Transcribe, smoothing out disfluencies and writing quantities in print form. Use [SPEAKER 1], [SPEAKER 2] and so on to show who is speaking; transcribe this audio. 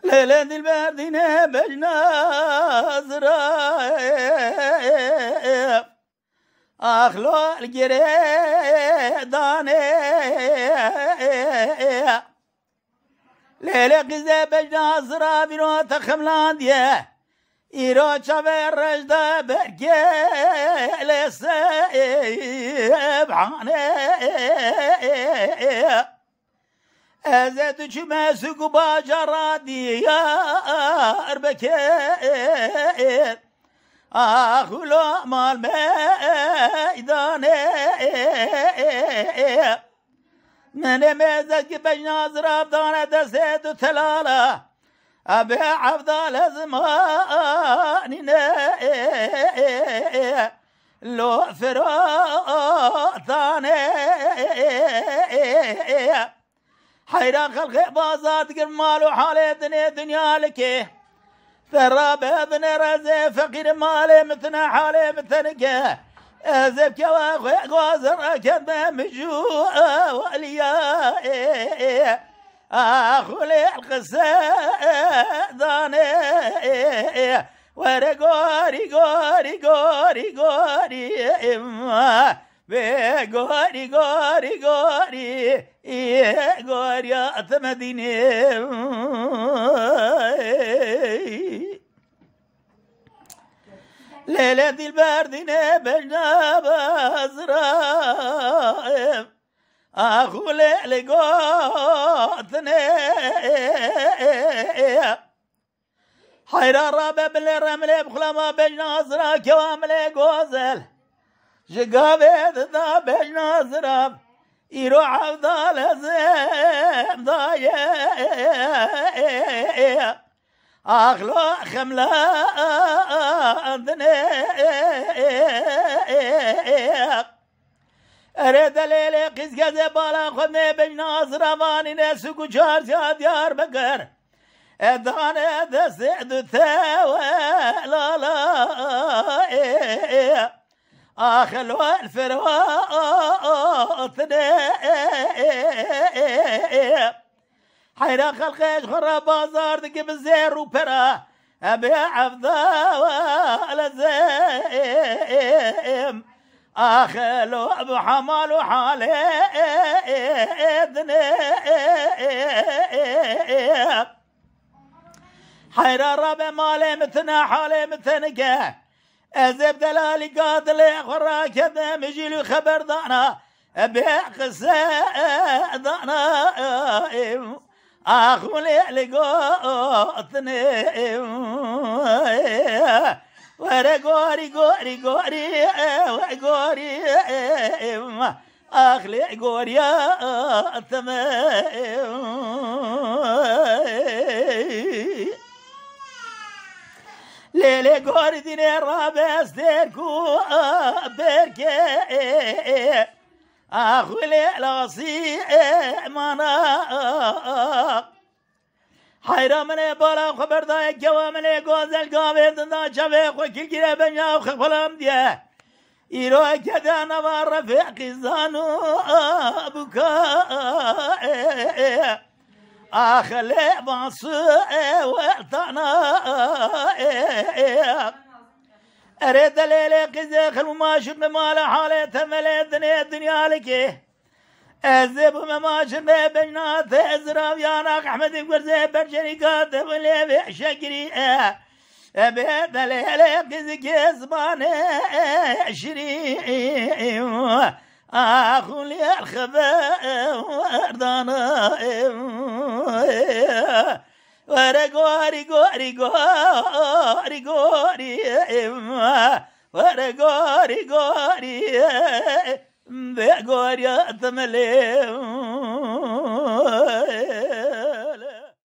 [SPEAKER 1] ليلة البردين بجنازرة أخلو الجريداني ليلة قزة بجنازرة بنو تخملاندية إيرو شافي الرجدة بركي لسيب عني أزد شما سوق باجرادي يا أربكير أخلو مال ميداني من ميزك بجنازرة بدانة دسيد وتلالة أبي عبدال زماني لو فراتاني حيران خلق بازار تقر مالو حالي دنيا لكي ثراب ابن رزي فقير مالي مثنى حالي مثنك أزب كواخي غازر كذب مجوء وليا أخولي القصة داني ورقوري قوري قوري قوري إما بقوري قوري قوري قوري أتمديني ليلة البردين بجناب أزرائم أخولي لقوتني حيران رابع بالرمل بخلما بجنازرة كواملي قوزل شقابيت ذا بجنازرة يرو عبدال زيم ضايع أخلو خملا أنتني أريد ليلي قز قز بالا خدني بجنازرة ماني نسوك وشار ديار بقر دانا دسعد ثاوى لا لا أخلو الفروات حيرا خلقش خرا بازار دقي بالزير وبرا أبي عفضا ولا زيم أخلو أبو حمال وحالي حيرا ربي مالي مثنا حالي مثنك أزب دلالي قاتل خرا كذا مجيلي خبر دانا أبيع قصة دانا أخولي لقوتني ورقوري قوري قوري وقوري أخلي قوريا ليلي قوري ديني رابس ديركو بركي أخولي لاصي مانا حيرا مني بالا خبر داي كوامني غوزل قابل دا شفيق وكل كلا بنيا وخفلام ديه إيرو كذا نوار رفيق زانو بكاء أخلي باصو وقتنا أريد ليلي قزي خلو ما شرنا مالا حالي تملي الدنيا لكي أزيب ما شرنا بجنات أزراب ياناك أحمد يقرزي برجري قاتب اللي بشكري أبيت ليلي قزي كزباني شري أخو لي الخبر دانا ورقوري قوري قوري قوري ورقوري قوري بقوري أتملي